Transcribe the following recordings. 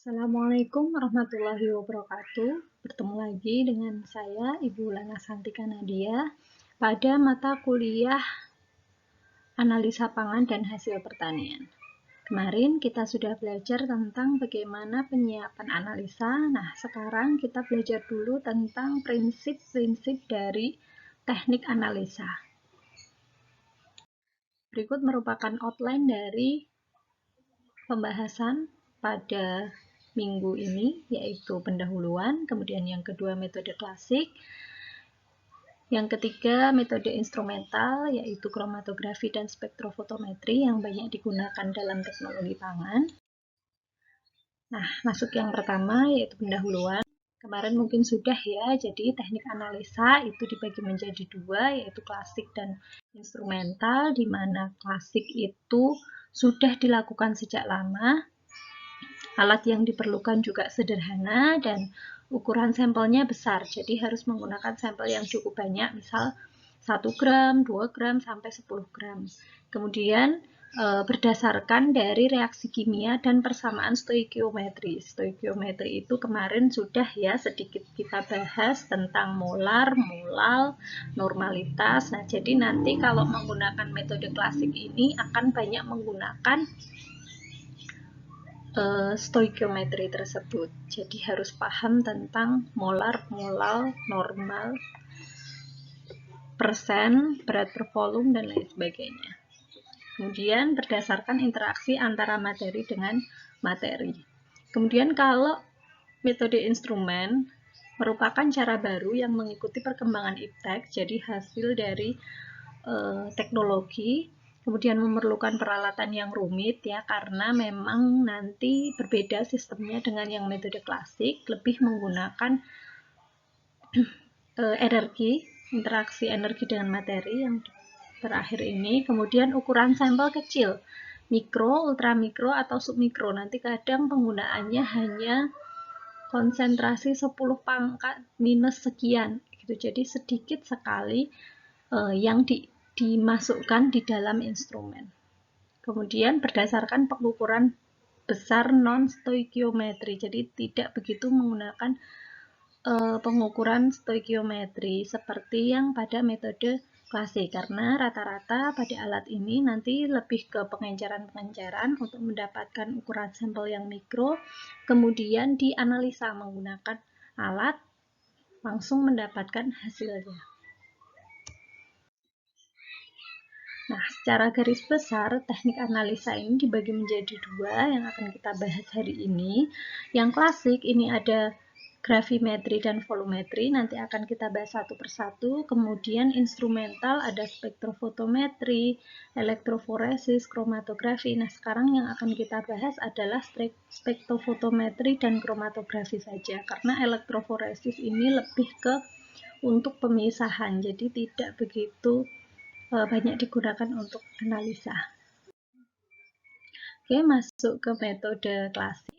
Assalamualaikum warahmatullahi wabarakatuh. Bertemu lagi dengan saya, Ibu Lana Santika Nadia, pada mata kuliah Analisa Pangan dan Hasil Pertanian. Kemarin kita sudah belajar tentang bagaimana penyiapan analisa. Nah, sekarang kita belajar dulu tentang prinsip-prinsip dari teknik analisa. Berikut merupakan outline dari pembahasan pada minggu ini, yaitu pendahuluan, kemudian yang kedua metode klasik, yang ketiga metode instrumental, yaitu kromatografi dan spektrofotometri yang banyak digunakan dalam teknologi pangan. Nah, masuk yang pertama, yaitu pendahuluan. Kemarin mungkin sudah ya, jadi teknik analisa itu dibagi menjadi dua, yaitu klasik dan instrumental, di mana klasik itu sudah dilakukan sejak lama. Alat yang diperlukan juga sederhana dan ukuran sampelnya besar, jadi harus menggunakan sampel yang cukup banyak, misal 1 gram, 2 gram, sampai 10 gram. Kemudian berdasarkan dari reaksi kimia dan persamaan stoikiometri. Stoikiometri itu kemarin sudah ya sedikit kita bahas tentang molar, molal, normalitas. Nah, jadi nanti kalau menggunakan metode klasik ini akan banyak menggunakan stoikiometri tersebut. Jadi harus paham tentang molar, molal, normal, persen, berat per volume, dan lain sebagainya. Kemudian berdasarkan interaksi antara materi dengan materi. Kemudian kalau metode instrumen merupakan cara baru yang mengikuti perkembangan iptek, jadi hasil dari teknologi, kemudian memerlukan peralatan yang rumit ya, karena memang nanti berbeda sistemnya dengan yang metode klasik, lebih menggunakan energi, interaksi energi dengan materi yang terakhir ini. Kemudian ukuran sampel kecil, mikro, ultramikro, atau submikro. Nanti kadang penggunaannya hanya konsentrasi 10 pangkat minus sekian gitu. Jadi sedikit sekali yang dimasukkan di dalam instrumen. Kemudian berdasarkan pengukuran besar non-stoikiometri, jadi tidak begitu menggunakan pengukuran stoikiometri seperti yang pada metode klasik, karena rata-rata pada alat ini nanti lebih ke pengenceran-pengenceran untuk mendapatkan ukuran sampel yang mikro, kemudian dianalisa menggunakan alat, langsung mendapatkan hasilnya. Nah, secara garis besar, teknik analisa ini dibagi menjadi dua yang akan kita bahas hari ini. Yang klasik ini ada gravimetri dan volumetri, nanti akan kita bahas satu persatu. Kemudian instrumental ada spektrofotometri, elektroforesis, kromatografi. Nah, sekarang yang akan kita bahas adalah spektrofotometri dan kromatografi saja, karena elektroforesis ini lebih ke untuk pemisahan, jadi tidak begitu banyak digunakan untuk analisa. Oke, masuk ke metode klasik.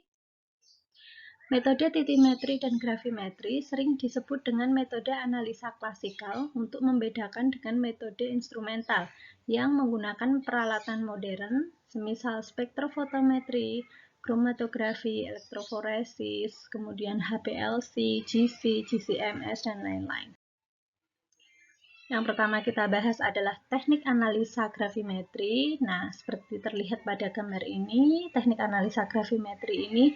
Metode titimetri dan gravimetri sering disebut dengan metode analisa klasikal untuk membedakan dengan metode instrumental yang menggunakan peralatan modern, semisal spektrofotometri, kromatografi, elektroforesis, kemudian HPLC, GC, GCMS, dan lain-lain. Yang pertama kita bahas adalah teknik analisa gravimetri. Nah, seperti terlihat pada gambar ini, teknik analisa gravimetri ini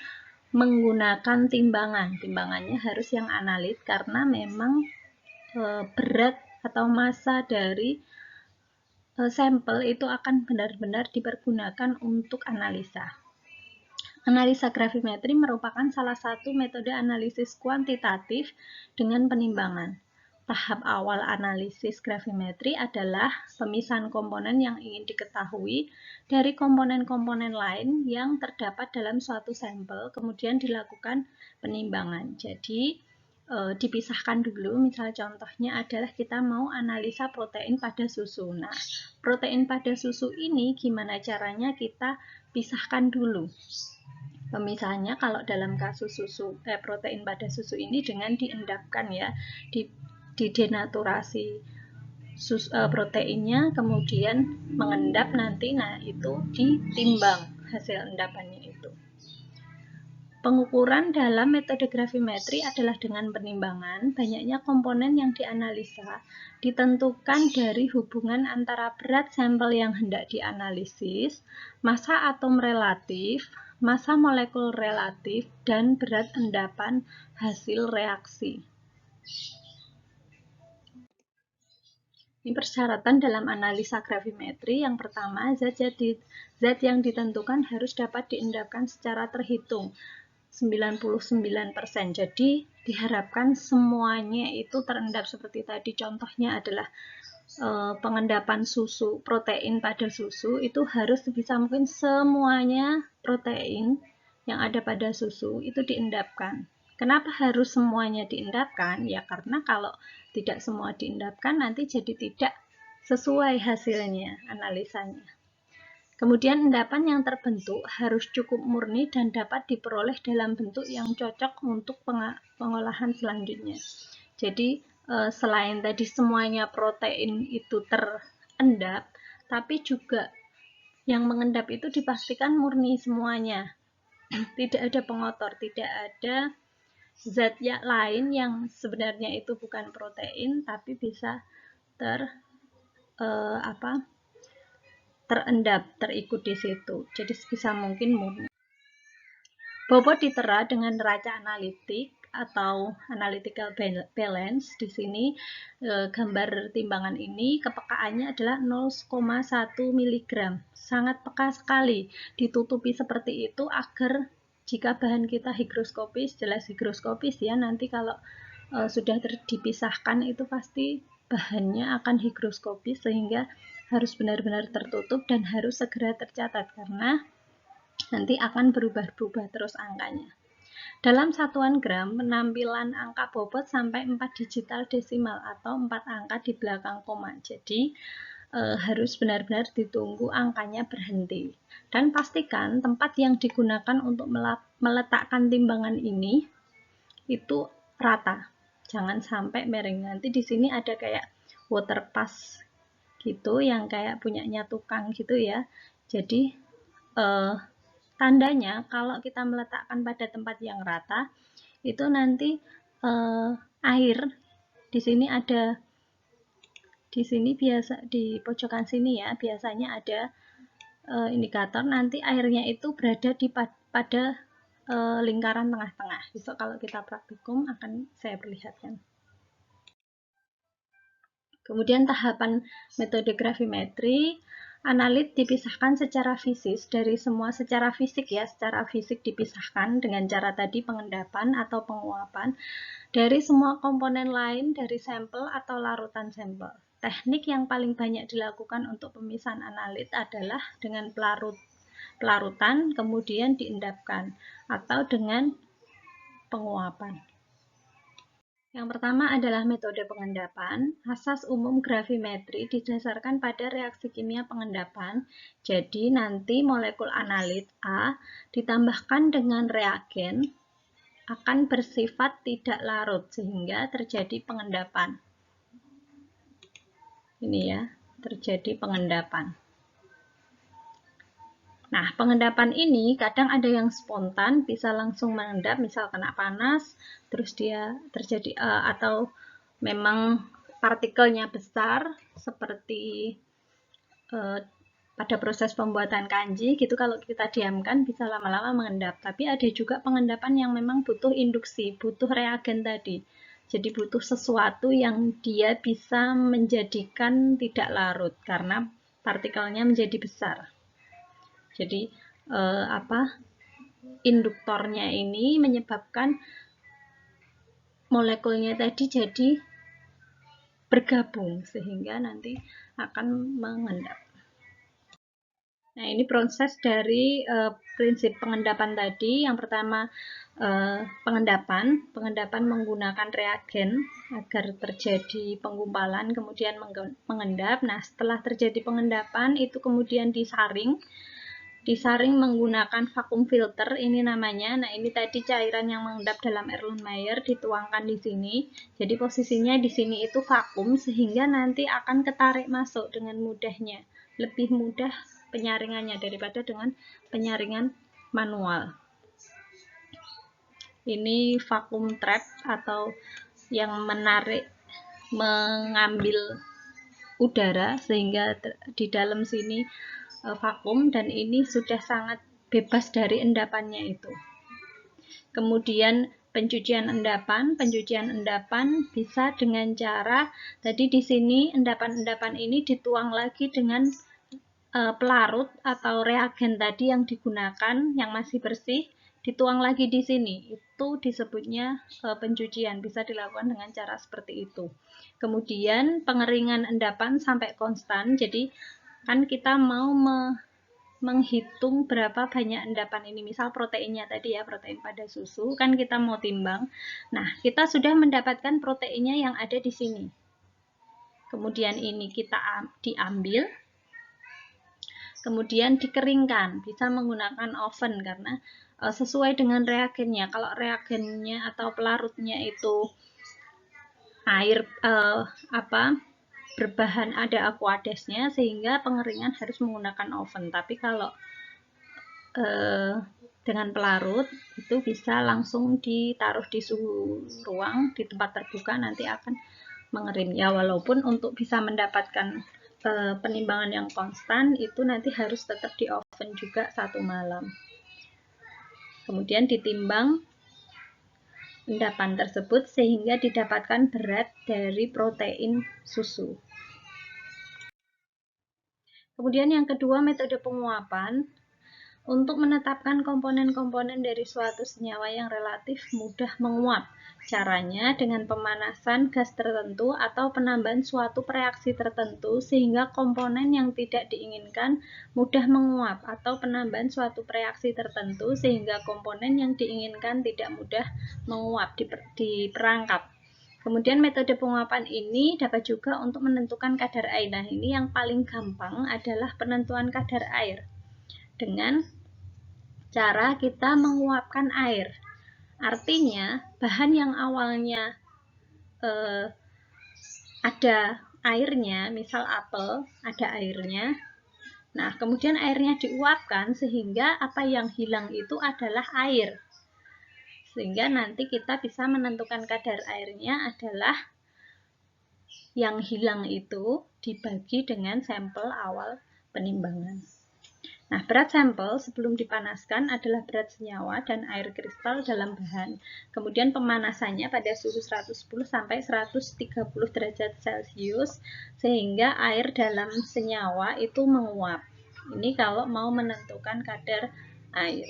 menggunakan timbangan. Timbangannya harus yang analit karena memang berat atau massa dari sampel itu akan benar-benar dipergunakan untuk analisa. Analisa gravimetri merupakan salah satu metode analisis kuantitatif dengan penimbangan. Tahap awal analisis gravimetri adalah pemisahan komponen yang ingin diketahui dari komponen-komponen lain yang terdapat dalam suatu sampel, kemudian dilakukan penimbangan. Jadi, dipisahkan dulu, misalnya contohnya adalah kita mau analisa protein pada susu. Nah, protein pada susu ini gimana caranya kita pisahkan dulu. Pemisahannya kalau dalam kasus protein pada susu ini dengan diendapkan ya, didenaturasi proteinnya, kemudian mengendap nanti, nah itu ditimbang hasil endapannya itu. Pengukuran dalam metode gravimetri adalah dengan penimbangan banyaknya komponen yang dianalisa ditentukan dari hubungan antara berat sampel yang hendak dianalisis, massa atom relatif, massa molekul relatif, dan berat endapan hasil reaksi. Ini persyaratan dalam analisa gravimetri. Yang pertama, zat yang ditentukan harus dapat diendapkan secara terhitung 99%. Jadi diharapkan semuanya itu terendap seperti tadi. Contohnya adalah pengendapan susu, protein pada susu itu harus sebisa mungkin semuanya protein yang ada pada susu itu diendapkan. Kenapa harus semuanya diendapkan? Ya karena kalau tidak semua diendapkan nanti jadi tidak sesuai hasilnya, analisanya. Kemudian endapan yang terbentuk harus cukup murni dan dapat diperoleh dalam bentuk yang cocok untuk pengolahan selanjutnya. Jadi selain tadi semuanya protein itu terendap, tapi juga yang mengendap itu dipastikan murni semuanya. Tidak ada pengotor, tidak ada zat yang lain yang sebenarnya itu bukan protein tapi bisa terendap, terikut di situ. Jadi sebisa mungkin murni. Bobot ditera dengan neraca analitik atau analytical balance. Di sini gambar timbangan ini kepekaannya adalah 0,1 mg. Sangat peka sekali. Ditutupi seperti itu agar jika bahan kita higroskopis, jelas higroskopis ya, nanti kalau sudah dipisahkan itu pasti bahannya akan higroskopis sehingga harus benar-benar tertutup dan harus segera tercatat karena nanti akan berubah-ubah terus angkanya. Dalam satuan gram, penampilan angka bobot sampai 4 digital desimal atau 4 angka di belakang koma. Jadi harus benar-benar ditunggu angkanya berhenti. Dan pastikan tempat yang digunakan untuk meletakkan timbangan ini itu rata. Jangan sampai miring. Nanti di sini ada kayak water pass gitu yang kayak punyanya tukang gitu ya. Jadi tandanya kalau kita meletakkan pada tempat yang rata itu nanti air di sini ada, di sini biasa di pojokan sini ya, biasanya ada indikator nanti airnya itu berada di pada lingkaran tengah-tengah. Besok kalau kita praktikum akan saya perlihatkan. Kemudian tahapan metode gravimetri, analit dipisahkan secara fisik dari semua secara fisik ya, secara fisik dipisahkan dengan cara tadi pengendapan atau penguapan dari semua komponen lain dari sampel atau larutan sampel. Teknik yang paling banyak dilakukan untuk pemisahan analit adalah dengan pelarutan kemudian diendapkan atau dengan penguapan. Yang pertama adalah metode pengendapan. Asas umum gravimetri didasarkan pada reaksi kimia pengendapan. Jadi nanti molekul analit A ditambahkan dengan reagen akan bersifat tidak larut sehingga terjadi pengendapan. Ini ya, terjadi pengendapan. Nah, pengendapan ini kadang ada yang spontan, bisa langsung mengendap, misal kena panas, terus dia terjadi, atau memang partikelnya besar, seperti pada proses pembuatan kanji, gitu kalau kita diamkan bisa lama-lama mengendap. Tapi ada juga pengendapan yang memang butuh induksi, butuh reagen tadi. Jadi butuh sesuatu yang dia bisa menjadikan tidak larut, karena partikelnya menjadi besar. Jadi induktornya ini menyebabkan molekulnya tadi jadi bergabung sehingga nanti akan mengendap. Nah, ini proses dari prinsip pengendapan tadi. Yang pertama pengendapan menggunakan reagen agar terjadi penggumpalan, kemudian mengendap. Nah, setelah terjadi pengendapan itu kemudian disaring menggunakan vakum filter, ini namanya. Nah, ini tadi cairan yang mengendap dalam Erlenmeyer dituangkan di sini. Jadi posisinya di sini itu vakum sehingga nanti akan ketarik masuk dengan mudahnya. Lebih mudah penyaringannya daripada dengan penyaringan manual. Ini vacuum trap atau yang mengambil udara sehingga di dalam sini vakum, dan ini sudah sangat bebas dari endapannya itu. Kemudian pencucian endapan bisa dengan cara tadi di sini endapan-endapan ini dituang lagi dengan pelarut atau reagen tadi yang digunakan yang masih bersih, dituang lagi di sini. Itu disebutnya pencucian, bisa dilakukan dengan cara seperti itu. Kemudian pengeringan endapan sampai konstan. Jadi kan kita mau menghitung berapa banyak endapan ini, misal proteinnya tadi ya, protein pada susu, kan kita mau timbang. Nah, kita sudah mendapatkan proteinnya yang ada di sini. Kemudian ini kita diambil, kemudian dikeringkan, bisa menggunakan oven karena sesuai dengan reagennya. Kalau reagennya atau pelarutnya itu air berbahan ada aquadesnya, sehingga pengeringan harus menggunakan oven. Tapi kalau dengan pelarut itu bisa langsung ditaruh di suhu ruang di tempat terbuka, nanti akan mengerim ya. Walaupun untuk bisa mendapatkan penimbangan yang konstan itu nanti harus tetap di oven juga 1 malam. Kemudian ditimbang endapan tersebut sehingga didapatkan berat dari protein susu. Kemudian yang kedua, metode penguapan. Untuk menetapkan komponen-komponen dari suatu senyawa yang relatif mudah menguap. Caranya dengan pemanasan gas tertentu atau penambahan suatu reaksi tertentu sehingga komponen yang tidak diinginkan mudah menguap, atau penambahan suatu reaksi tertentu sehingga komponen yang diinginkan tidak mudah menguap di perangkap. Kemudian metode penguapan ini dapat juga untuk menentukan kadar air. Nah, ini yang paling gampang adalah penentuan kadar air dengan cara kita menguapkan air. Artinya, bahan yang awalnya ada airnya, misal apel, ada airnya. Nah, kemudian airnya diuapkan sehingga apa yang hilang itu adalah air. Sehingga nanti kita bisa menentukan kadar airnya adalah yang hilang itu dibagi dengan sampel awal penimbangan. Nah, berat sampel sebelum dipanaskan adalah berat senyawa dan air kristal dalam bahan. Kemudian pemanasannya pada suhu 110 sampai 130 derajat Celcius sehingga air dalam senyawa itu menguap. Ini kalau mau menentukan kadar air.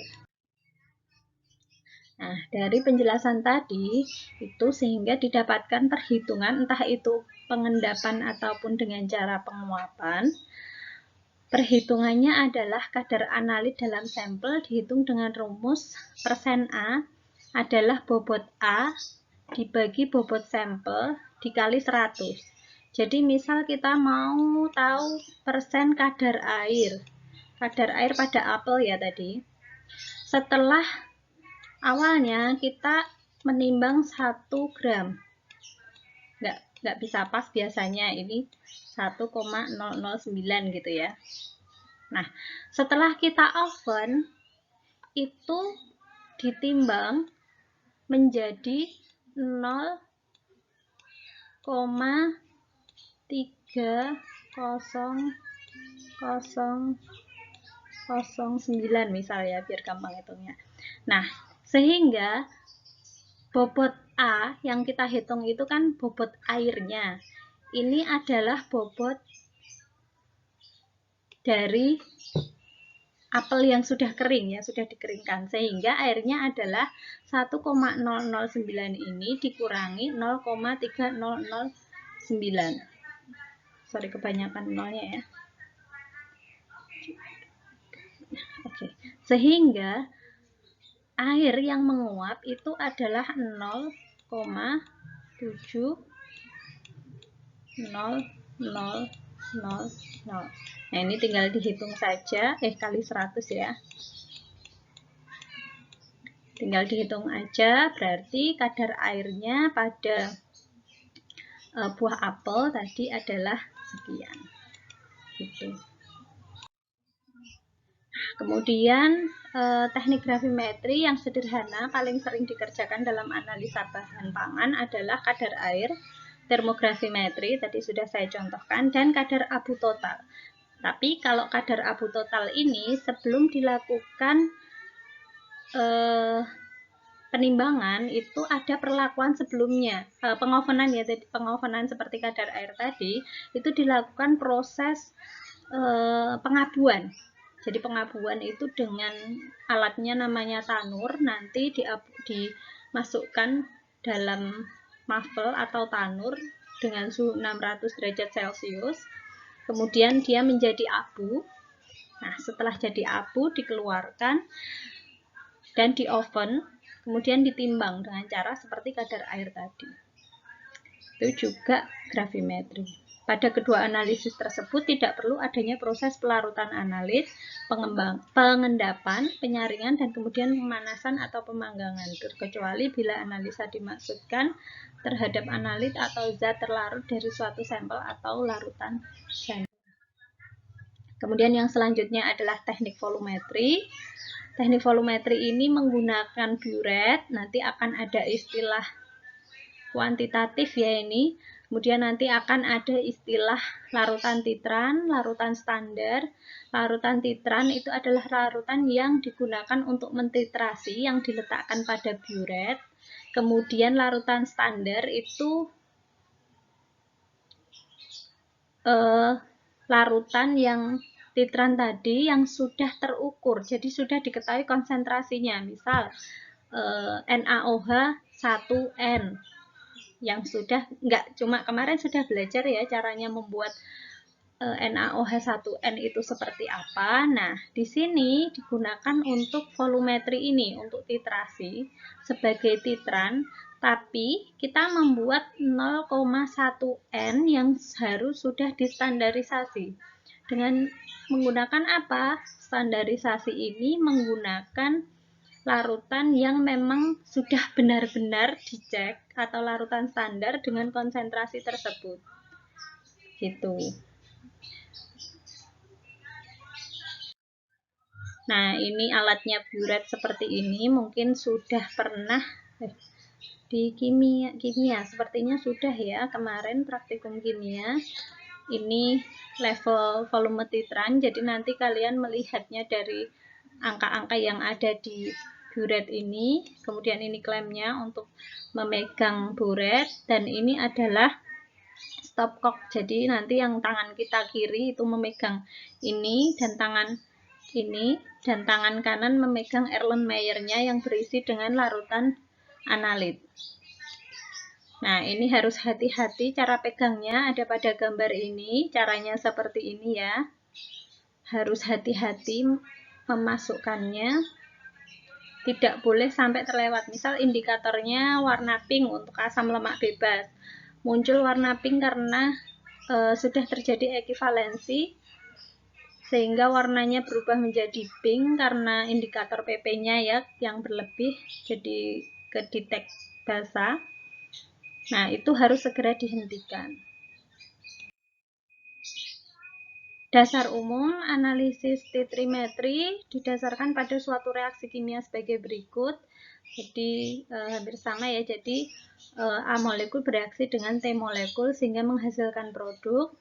Nah, dari penjelasan tadi itu sehingga didapatkan perhitungan entah itu pengendapan ataupun dengan cara penguapan. Perhitungannya adalah kadar analit dalam sampel dihitung dengan rumus persen A adalah bobot A dibagi bobot sampel dikali 100. Jadi misal kita mau tahu persen kadar air pada apel ya tadi. Setelah awalnya kita menimbang 1 gram. Nggak bisa pas biasanya, ini 1,009 gitu ya. Nah, setelah kita oven, itu ditimbang menjadi 0,3009 misal ya, biar gampang hitungnya. Nah, sehingga bobot A yang kita hitung itu kan bobot airnya. Ini adalah bobot dari apel yang sudah kering ya, sudah dikeringkan, sehingga airnya adalah 1,009 ini dikurangi 0,3009. Sorry, kebanyakan nolnya ya. Oke, sehingga air yang menguap itu adalah 0,7000. Nah, ini tinggal dihitung saja, kali 100 ya. Tinggal dihitung aja, berarti kadar airnya pada buah apel tadi adalah sekian. Gitu. Kemudian teknik gravimetri yang sederhana paling sering dikerjakan dalam analisa bahan pangan adalah kadar air, termogravimetri tadi sudah saya contohkan, dan kadar abu total. Tapi kalau kadar abu total ini sebelum dilakukan penimbangan itu ada perlakuan sebelumnya, pengovenan ya, pengovenan seperti kadar air tadi itu dilakukan proses pengabuan. Jadi pengabuan itu dengan alatnya namanya tanur, nanti dimasukkan dalam muffle atau tanur dengan suhu 600 derajat Celcius. Kemudian dia menjadi abu. Nah, setelah jadi abu dikeluarkan dan di oven, kemudian ditimbang dengan cara seperti kadar air tadi. Itu juga gravimetri. Pada kedua analisis tersebut tidak perlu adanya proses pelarutan analit, pengendapan, penyaringan, dan kemudian pemanasan atau pemanggangan, terkecuali bila analisa dimaksudkan terhadap analit atau zat terlarut dari suatu sampel atau larutan sampel. Kemudian yang selanjutnya adalah teknik volumetri. Teknik volumetri ini menggunakan buret, nanti akan ada istilah kuantitatif ya ini. Kemudian nanti akan ada istilah larutan titran, larutan standar. Larutan titran itu adalah larutan yang digunakan untuk mentitrasi yang diletakkan pada buret. Kemudian larutan standar itu larutan yang titran tadi yang sudah terukur, jadi sudah diketahui konsentrasinya. Misal NaOH 1N yang sudah, enggak cuma kemarin sudah belajar ya caranya membuat NaOH 1N itu seperti apa. Nah, di sini digunakan untuk volumetri ini, untuk titrasi sebagai titran, tapi kita membuat 0,1 N yang harus sudah distandarisasi. Dengan menggunakan apa? Standarisasi ini menggunakan larutan yang memang sudah benar-benar dicek atau larutan standar dengan konsentrasi tersebut. Gitu. Nah, ini alatnya buret seperti ini, mungkin sudah pernah di kimia sepertinya sudah ya, kemarin praktikum kimia. Ini level volume titran, jadi nanti kalian melihatnya dari angka-angka yang ada di buret ini. Kemudian ini klemnya untuk memegang buret, dan ini adalah stopcock. Jadi nanti yang tangan kita kiri itu memegang ini, dan tangan ini, dan tangan kanan memegang Erlenmeyer-nya yang berisi dengan larutan analit. Nah, ini harus hati-hati cara pegangnya, ada pada gambar ini, caranya seperti ini ya. Harus hati-hati memasukkannya, tidak boleh sampai terlewat. Misal indikatornya warna pink untuk asam lemak bebas. Muncul warna pink karena sudah terjadi ekivalensi, sehingga warnanya berubah menjadi pink karena indikator PP-nya ya yang berlebih, jadi kedetek basah. Nah, itu harus segera dihentikan. Dasar umum analisis titrimetri didasarkan pada suatu reaksi kimia sebagai berikut. Jadi hampir sama ya. Jadi A molekul bereaksi dengan T molekul sehingga menghasilkan produk.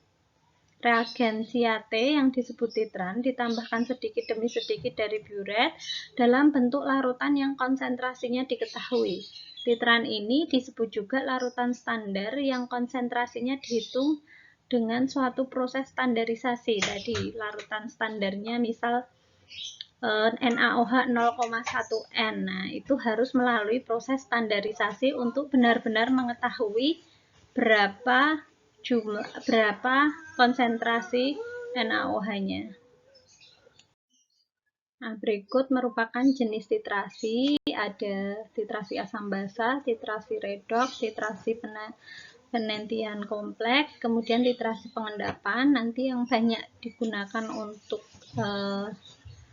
Reagensia T yang disebut titran ditambahkan sedikit demi sedikit dari buret dalam bentuk larutan yang konsentrasinya diketahui. Titran ini disebut juga larutan standar yang konsentrasinya dihitung dengan suatu proses standarisasi. Tadi larutan standarnya misal NaOH 0,1 N. Nah, itu harus melalui proses standarisasi untuk benar-benar mengetahui berapa konsentrasi NaOH-nya. Nah, berikut merupakan jenis titrasi, ada titrasi asam basa, titrasi redoks, titrasi penentian kompleks, kemudian titrasi pengendapan. Nanti yang banyak digunakan untuk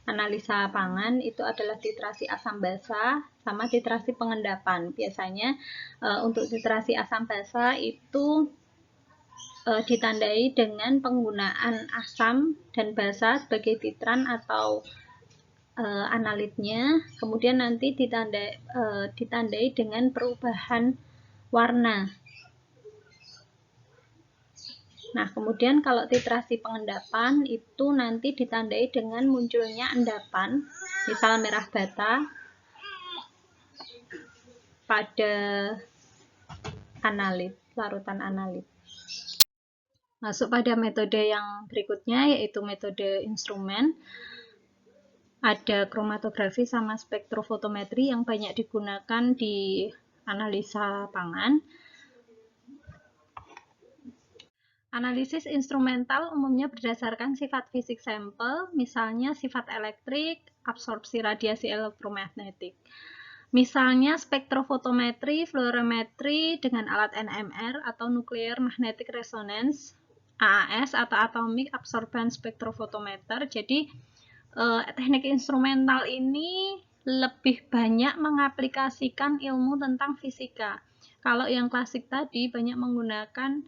analisa pangan itu adalah titrasi asam basa sama titrasi pengendapan. Biasanya untuk titrasi asam basa itu ditandai dengan penggunaan asam dan basa sebagai titran atau analitnya, kemudian nanti ditandai dengan perubahan warna. Nah, kemudian kalau titrasi pengendapan itu nanti ditandai dengan munculnya endapan, misal merah bata pada analit, larutan analit. Masuk pada metode yang berikutnya, yaitu metode instrumen. Ada kromatografi sama spektrofotometri yang banyak digunakan di analisa pangan. Analisis instrumental umumnya berdasarkan sifat fisik sampel, misalnya sifat elektrik, absorpsi radiasi elektromagnetik. Misalnya spektrofotometri, fluorometri dengan alat NMR atau Nuclear Magnetic Resonance, AAS atau Atomic Absorbance Spectrophotometer. Jadi teknik instrumental ini lebih banyak mengaplikasikan ilmu tentang fisika. Kalau yang klasik tadi banyak menggunakan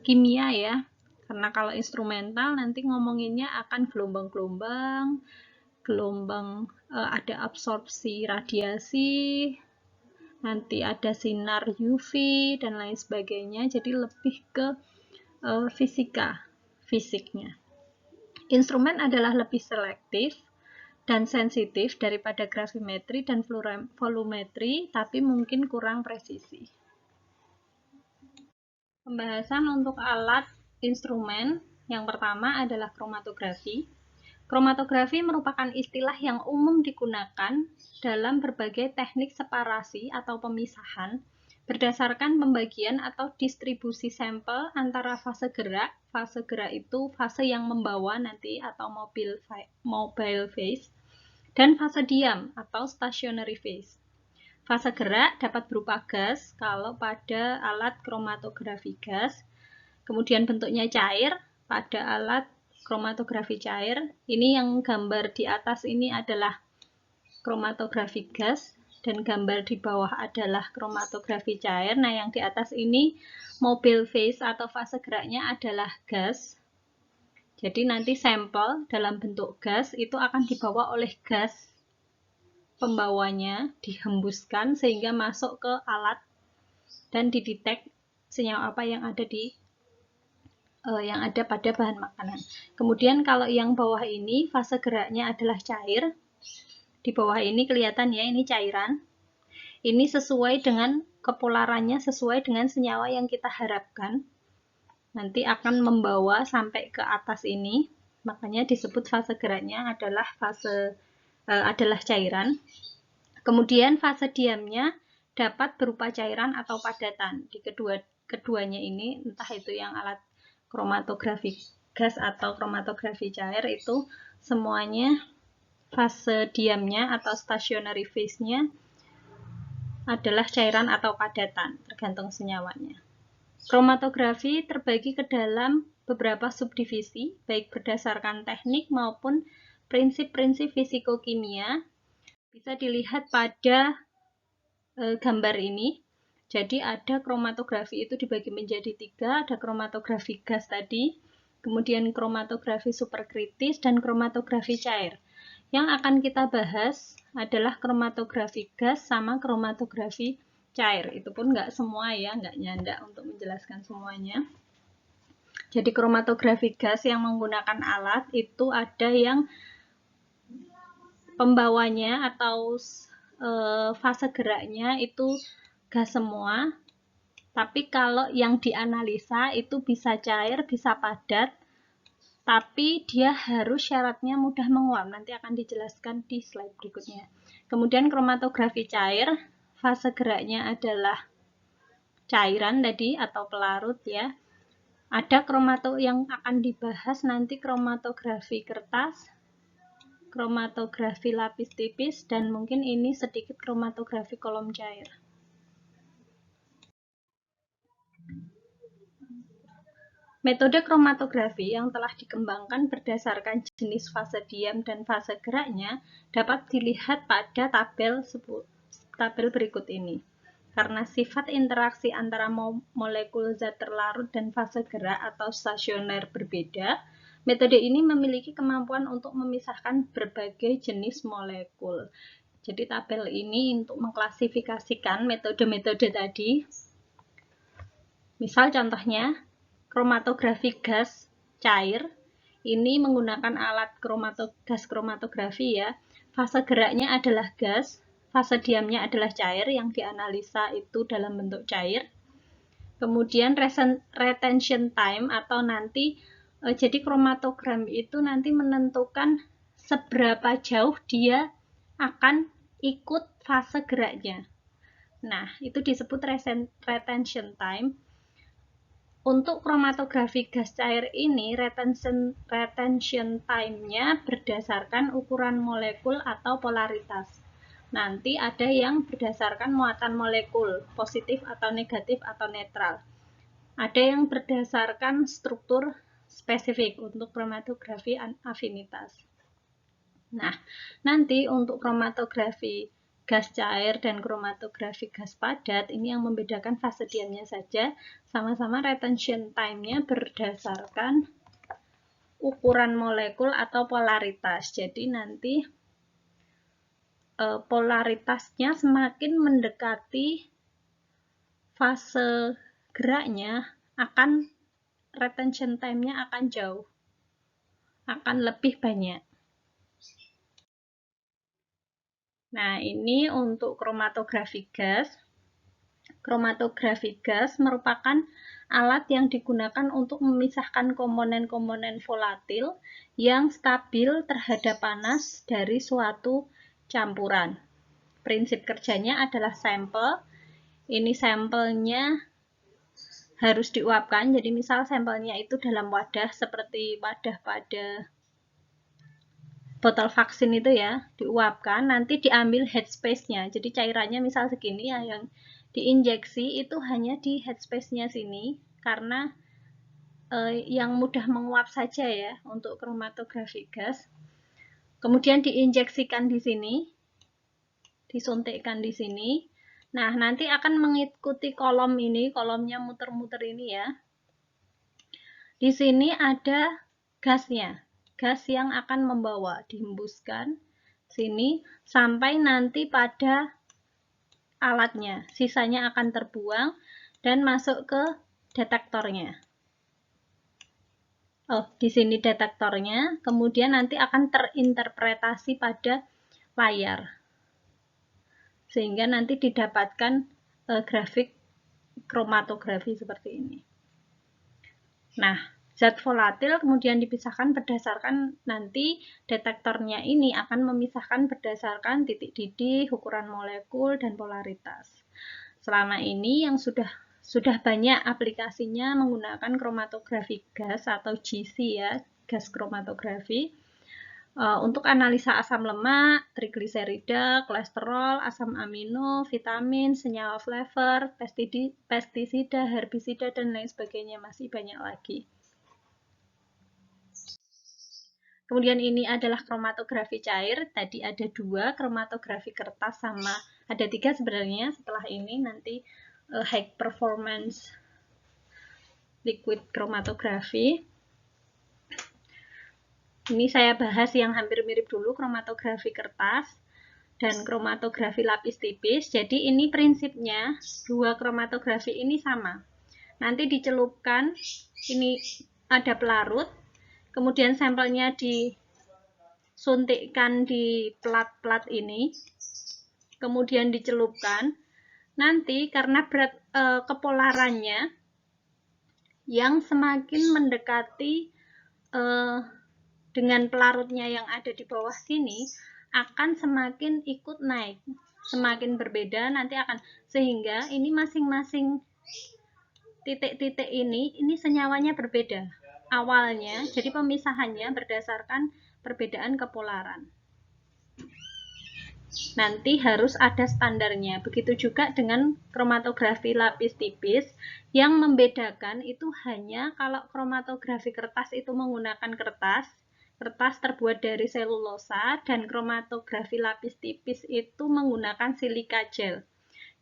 kimia ya, karena kalau instrumental nanti ngomonginnya akan gelombang-gelombang, ada absorpsi radiasi, nanti ada sinar UV dan lain sebagainya, jadi lebih ke fisiknya. Instrumen adalah lebih selektif dan sensitif daripada gravimetri dan volumetri, tapi mungkin kurang presisi. Pembahasan untuk alat instrumen yang pertama adalah kromatografi. Kromatografi merupakan istilah yang umum digunakan dalam berbagai teknik separasi atau pemisahan berdasarkan pembagian atau distribusi sampel antara fase gerak. Fase gerak itu fase yang membawa nanti atau mobile phase, dan fase diam atau stationary phase. Fase gerak dapat berupa gas kalau pada alat kromatografi gas, kemudian bentuknya cair pada alat kromatografi cair. Ini yang gambar di atas ini adalah kromatografi gas dan gambar di bawah adalah kromatografi cair. Nah, yang di atas ini mobile phase atau fase geraknya adalah gas. Jadi nanti sampel dalam bentuk gas itu akan dibawa oleh gas pembawanya, dihembuskan sehingga masuk ke alat dan didetek senyawa apa yang ada pada bahan makanan. Kemudian kalau yang bawah ini fase geraknya adalah cair. Di bawah ini kelihatan ya, ini cairan. Ini sesuai dengan kepolarannya, sesuai dengan senyawa yang kita harapkan. Nanti akan membawa sampai ke atas ini. Makanya disebut fase geraknya adalah cairan. Kemudian fase diamnya dapat berupa cairan atau padatan. Di keduanya ini, entah itu yang alat kromatografi gas atau kromatografi cair, itu semuanya fase diamnya atau stationary phase-nya adalah cairan atau padatan, tergantung senyawanya. Kromatografi terbagi ke dalam beberapa subdivisi, baik berdasarkan teknik maupun prinsip-prinsip fisikokimia. Bisa dilihat pada gambar ini. Jadi ada kromatografi itu dibagi menjadi 3, ada kromatografi gas tadi, kemudian kromatografi superkritis, dan kromatografi cair. Yang akan kita bahas adalah kromatografi gas sama kromatografi cair. Itu pun nggak semua ya, nggak nyandak untuk menjelaskan semuanya. Jadi kromatografi gas yang menggunakan alat itu ada yang pembawanya atau fase geraknya itu gas semua, tapi kalau yang dianalisa itu bisa cair, bisa padat, tapi dia harus syaratnya mudah menguap. Nanti akan dijelaskan di slide berikutnya. Kemudian kromatografi cair, fase geraknya adalah cairan tadi atau pelarut ya. Ada yang akan dibahas nanti kromatografi kertas, kromatografi lapis tipis, dan mungkin ini sedikit kromatografi kolom cair. Metode kromatografi yang telah dikembangkan berdasarkan jenis fase diam dan fase geraknya dapat dilihat pada tabel berikut ini. Karena sifat interaksi antara molekul zat terlarut dan fase gerak atau stasioner berbeda, Metode ini memiliki kemampuan untuk memisahkan berbagai jenis molekul. Jadi tabel ini untuk mengklasifikasikan metode-metode tadi. Misal contohnya, kromatografi gas cair. Ini menggunakan alat gas kromatografi ya. Fase geraknya adalah gas, fase diamnya adalah cair yang dianalisa itu dalam bentuk cair. Kemudian retention time atau nanti jadi kromatogram itu nanti menentukan seberapa jauh dia akan ikut fase geraknya. Nah, itu disebut retention time. Untuk kromatografi gas cair ini, retention time-nya berdasarkan ukuran molekul atau polaritas. Nanti ada yang berdasarkan muatan molekul, positif atau negatif atau netral. Ada yang berdasarkan struktur spesifik untuk kromatografi afinitas. Nah, nanti untuk kromatografi gas cair dan kromatografi gas padat, ini yang membedakan fase diamnya saja, sama-sama retention time-nya berdasarkan ukuran molekul atau polaritas. Jadi nanti polaritasnya semakin mendekati fase geraknya, akan retention time-nya akan jauh, akan lebih banyak. Nah, ini untuk kromatografi gas. Kromatografi gas merupakan alat yang digunakan untuk memisahkan komponen-komponen volatil yang stabil terhadap panas dari suatu campuran. Prinsip kerjanya adalah sampel. Ini sampelnya harus diuapkan. Jadi misal sampelnya itu dalam wadah seperti wadah pada botol vaksin itu ya, diuapkan, nanti diambil headspace-nya. Jadi cairannya misal segini ya, yang diinjeksi itu hanya di headspace-nya sini, karena yang mudah menguap saja ya untuk kromatografi gas. Kemudian diinjeksikan di sini, disuntikkan di sini. Nah, nanti akan mengikuti kolom ini, kolomnya muter-muter ini ya. Di sini ada gasnya. Gas yang akan membawa, dihembuskan sini sampai nanti pada alatnya. Sisanya akan terbuang dan masuk ke detektornya. Oh, di sini detektornya, kemudian nanti akan terinterpretasi pada layar. Sehingga nanti didapatkan grafik kromatografi seperti ini. Nah, zat volatil kemudian dipisahkan berdasarkan nanti detektornya ini akan memisahkan berdasarkan titik didih, ukuran molekul, dan polaritas. Selama ini yang sudah banyak aplikasinya menggunakan kromatografi gas atau GC ya, gas kromatografi. Untuk analisa asam lemak, trigliserida, kolesterol, asam amino, vitamin, senyawa flavor, pestisida, herbisida, dan lain sebagainya, masih banyak lagi. Kemudian ini adalah kromatografi cair, tadi ada 2, kromatografi kertas sama, ada 3 sebenarnya, setelah ini nanti high performance liquid kromatografi. Ini saya bahas yang hampir mirip dulu, kromatografi kertas dan kromatografi lapis tipis. Jadi ini prinsipnya, 2 kromatografi ini sama. Nanti dicelupkan, ini ada pelarut, kemudian sampelnya disuntikkan di plat-plat ini, kemudian dicelupkan. Nanti karena berat kepolarannya yang semakin mendekati dengan pelarutnya yang ada di bawah sini akan semakin ikut naik, semakin berbeda nanti akan, sehingga ini masing-masing titik-titik ini senyawanya berbeda awalnya, jadi pemisahannya berdasarkan perbedaan kepolaran. Nanti harus ada standarnya. Begitu juga dengan kromatografi lapis tipis, yang membedakan itu hanya kalau kromatografi kertas itu menggunakan kertas terbuat dari selulosa, dan kromatografi lapis tipis itu menggunakan silika gel.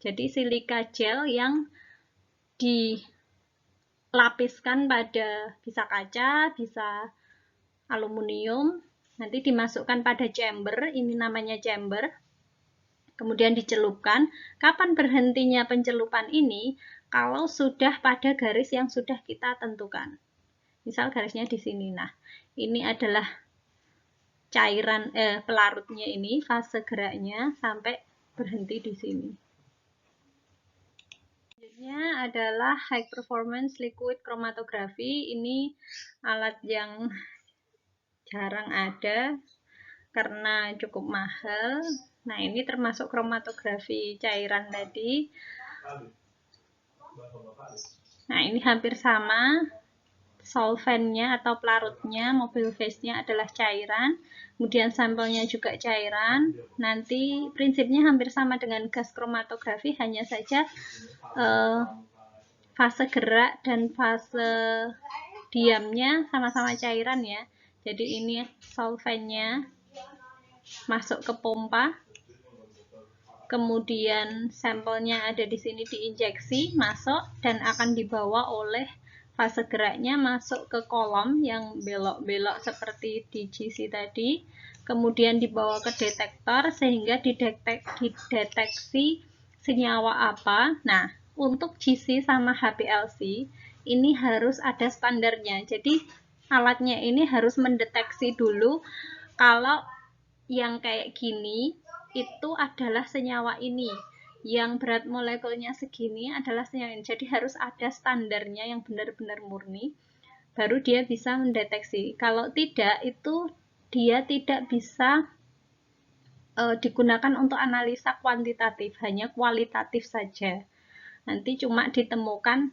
Jadi silika gel yang dilapiskan pada bisa kaca, bisa aluminium, nanti dimasukkan pada chamber, ini namanya chamber, kemudian dicelupkan. Kapan berhentinya pencelupan ini? Kalau sudah pada garis yang sudah kita tentukan. Misal garisnya di sini. Nah, ini adalah cairan pelarutnya ini, fase geraknya sampai berhenti di sini. Selanjutnya adalah high performance liquid chromatography. Ini alat yang jarang ada karena cukup mahal. Nah, ini termasuk kromatografi cairan tadi. Nah, ini hampir sama. Solvennya atau pelarutnya, mobil phase-nya adalah cairan. Kemudian sampelnya juga cairan. Nanti prinsipnya hampir sama dengan gas kromatografi, hanya saja fase gerak dan fase diamnya sama-sama cairan ya. Jadi ini solvennya masuk ke pompa, kemudian sampelnya ada di sini diinjeksi masuk dan akan dibawa oleh fase geraknya masuk ke kolom yang belok-belok seperti di GC tadi, kemudian dibawa ke detektor sehingga dideteksi senyawa apa. Nah, untuk GC sama HPLC ini harus ada standarnya, jadi alatnya ini harus mendeteksi dulu kalau yang kayak gini itu adalah senyawa ini, yang berat molekulnya segini adalah senyawa ini. Jadi harus ada standarnya yang benar-benar murni, baru dia bisa mendeteksi. Kalau tidak, itu dia tidak bisa digunakan untuk analisa kuantitatif, hanya kualitatif saja. Nanti cuma ditemukan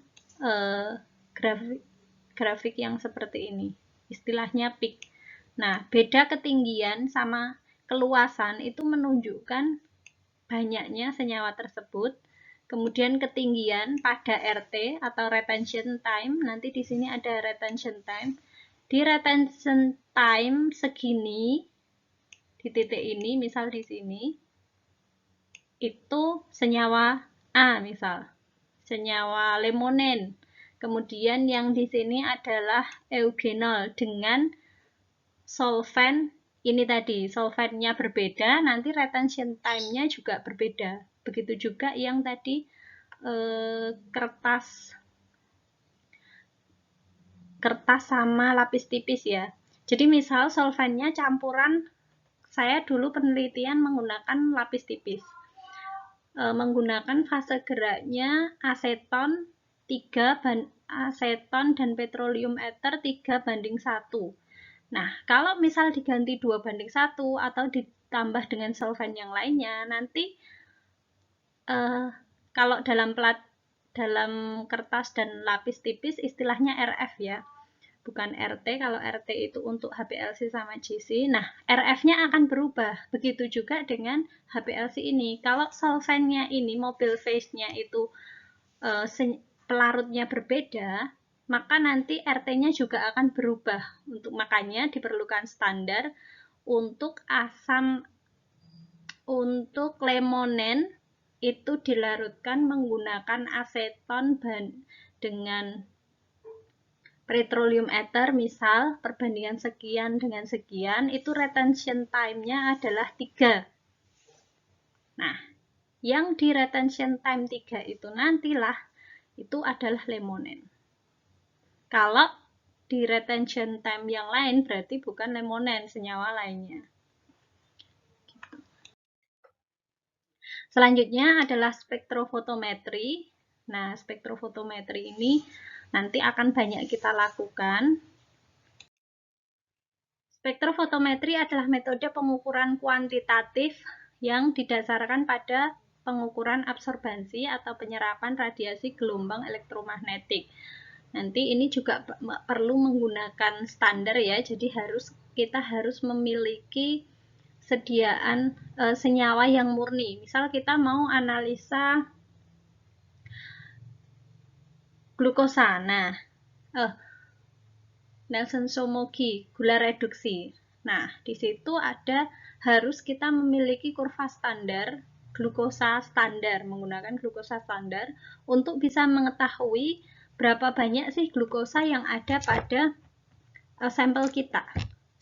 grafik yang seperti ini, istilahnya peak. Nah, beda ketinggian sama keluasan itu menunjukkan banyaknya senyawa tersebut. Kemudian ketinggian pada RT atau retention time, nanti di sini ada retention time. Di retention time segini, di titik ini, misal di sini, itu senyawa A misal, senyawa lemonen. Kemudian yang di sini adalah eugenol dengan solvent ini tadi, solventnya berbeda, nanti retention time-nya juga berbeda. Begitu juga yang tadi kertas sama lapis tipis ya. Jadi misal solventnya campuran, saya dulu penelitian menggunakan lapis tipis. Menggunakan fase geraknya aseton dan petroleum ether 3:1. Nah, kalau misal diganti 2:1 atau ditambah dengan solvent yang lainnya, nanti kalau dalam kertas dan lapis tipis istilahnya RF ya, bukan RT. Kalau RT itu untuk HPLC sama GC. Nah, RF-nya akan berubah. Begitu juga dengan HPLC ini. Kalau solventnya ini, mobil phase-nya itu pelarutnya berbeda, maka nanti RT-nya juga akan berubah. Makanya diperlukan standar untuk untuk lemonen itu dilarutkan menggunakan aseton dengan petroleum ether, misal perbandingan sekian dengan sekian, itu retention time-nya adalah 3. Nah, yang di retention time 3 itu nantilah itu adalah lemonen. Kalau di retention time yang lain berarti bukan lemonen, senyawa lainnya. Selanjutnya adalah spektrofotometri. Nah, spektrofotometri ini nanti akan banyak kita lakukan. Spektrofotometri adalah metode pengukuran kuantitatif yang didasarkan pada pengukuran absorbansi atau penyerapan radiasi gelombang elektromagnetik. Nanti ini juga perlu menggunakan standar ya, jadi kita harus memiliki sediaan senyawa yang murni. Misal kita mau analisa glukosa, nah Nelson-Somogy, gula reduksi. Nah, di situ harus kita memiliki kurva standar, glukosa standar, menggunakan glukosa standar untuk bisa mengetahui berapa banyak sih glukosa yang ada pada sampel kita.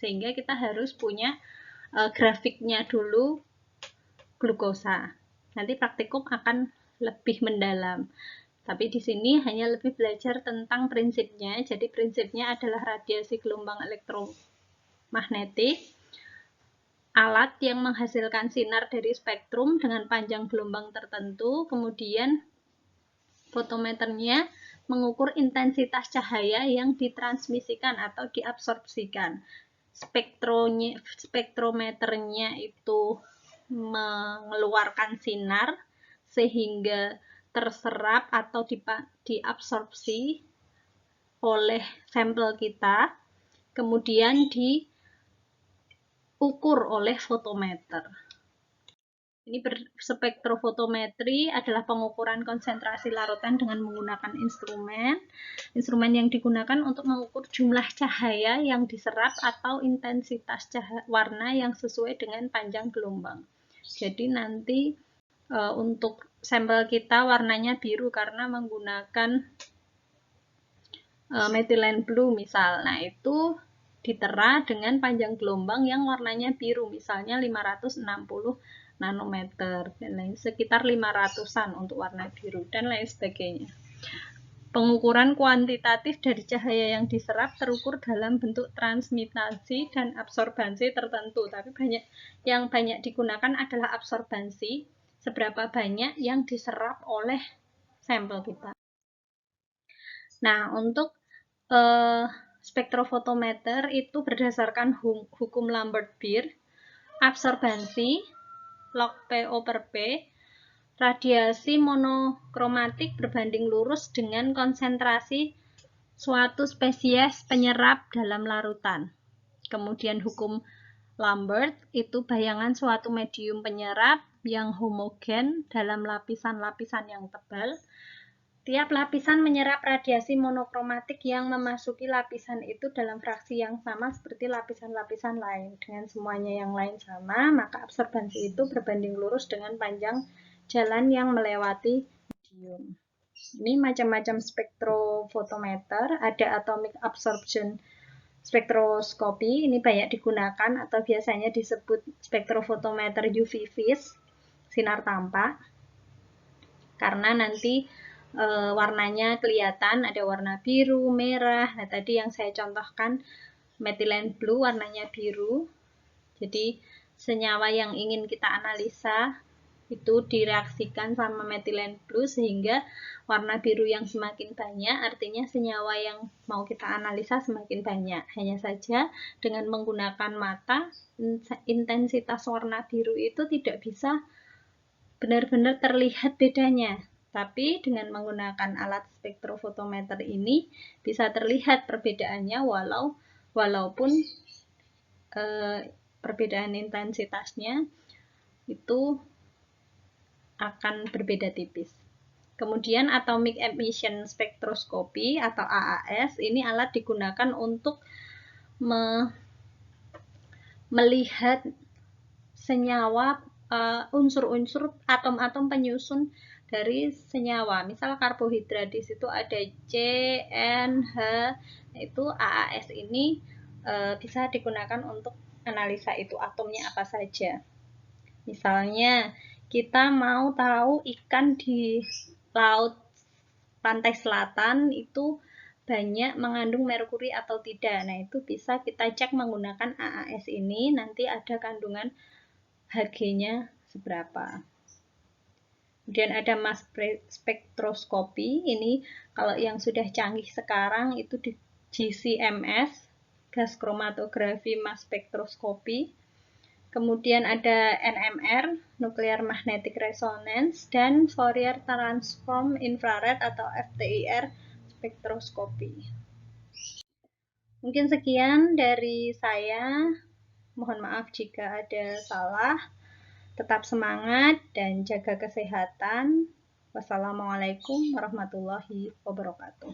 sehingga kita harus punya grafiknya dulu glukosa. Nanti praktikum akan lebih mendalam. Tapi di sini hanya lebih belajar tentang prinsipnya. Jadi prinsipnya adalah radiasi gelombang elektromagnetik, alat yang menghasilkan sinar dari spektrum dengan panjang gelombang tertentu, kemudian fotometernya mengukur intensitas cahaya yang ditransmisikan atau diabsorpsikan. Spektrometernya itu mengeluarkan sinar sehingga terserap atau diabsorpsi oleh sampel kita, kemudian diukur oleh fotometer. Ini spektrofotometri adalah pengukuran konsentrasi larutan dengan menggunakan instrumen. Instrumen yang digunakan untuk mengukur jumlah cahaya yang diserap atau intensitas warna yang sesuai dengan panjang gelombang. Jadi nanti untuk sampel kita warnanya biru karena menggunakan methylene blue misal. Nah, itu ditera dengan panjang gelombang yang warnanya biru, misalnya 560 nanometer dan lain, sekitar 500-an untuk warna biru dan lain sebagainya. Pengukuran kuantitatif dari cahaya yang diserap terukur dalam bentuk transmitasi dan absorbansi tertentu, tapi yang banyak digunakan adalah absorbansi, seberapa banyak yang diserap oleh sampel kita. Nah, untuk spektrofotometer itu berdasarkan hukum Lambert-Beer, absorbansi log PO/P, radiasi monokromatik berbanding lurus dengan konsentrasi suatu spesies penyerap dalam larutan. Kemudian hukum Lambert itu bayangan suatu medium penyerap yang homogen dalam lapisan-lapisan yang tebal. Tiap lapisan menyerap radiasi monokromatik yang memasuki lapisan itu dalam fraksi yang sama seperti lapisan-lapisan lain. Dengan semuanya yang lain sama, maka absorbansi itu berbanding lurus dengan panjang jalan yang melewati medium. Ini macam-macam spektrofotometer, ada atomic absorption spektroskopi, ini banyak digunakan atau biasanya disebut spektrofotometer UV vis, sinar tampak, karena nanti warnanya kelihatan, ada warna biru, merah. Nah, tadi yang saya contohkan methylene blue warnanya biru. Jadi senyawa yang ingin kita analisa itu direaksikan sama methylene blue sehingga warna biru yang semakin banyak, artinya senyawa yang mau kita analisa semakin banyak. Hanya saja dengan menggunakan mata, intensitas warna biru itu tidak bisa benar-benar terlihat bedanya. Tapi dengan menggunakan alat spektrofotometer ini bisa terlihat perbedaannya walaupun perbedaan intensitasnya itu akan berbeda tipis. Kemudian atomic emission spectroscopy atau AAS, ini alat digunakan untuk melihat senyawa, unsur-unsur atom-atom penyusun dari senyawa. Misal karbohidrat, di situ ada C, N, H. Itu AAS ini bisa digunakan untuk analisa itu atomnya apa saja. Misalnya kita mau tahu ikan di laut pantai selatan itu banyak mengandung merkuri atau tidak. Nah, itu bisa kita cek menggunakan AAS ini, nanti ada kandungan Hg-nya seberapa. Kemudian ada mass spektroskopi, ini kalau yang sudah canggih sekarang itu di GCMS, gas kromatografi mass spektroskopi. Kemudian ada NMR, nuclear magnetic resonance, dan Fourier transform infrared atau FTIR spektroskopi. Mungkin sekian dari saya. Mohon maaf jika ada salah. Tetap semangat dan jaga kesehatan. Wassalamualaikum warahmatullahi wabarakatuh.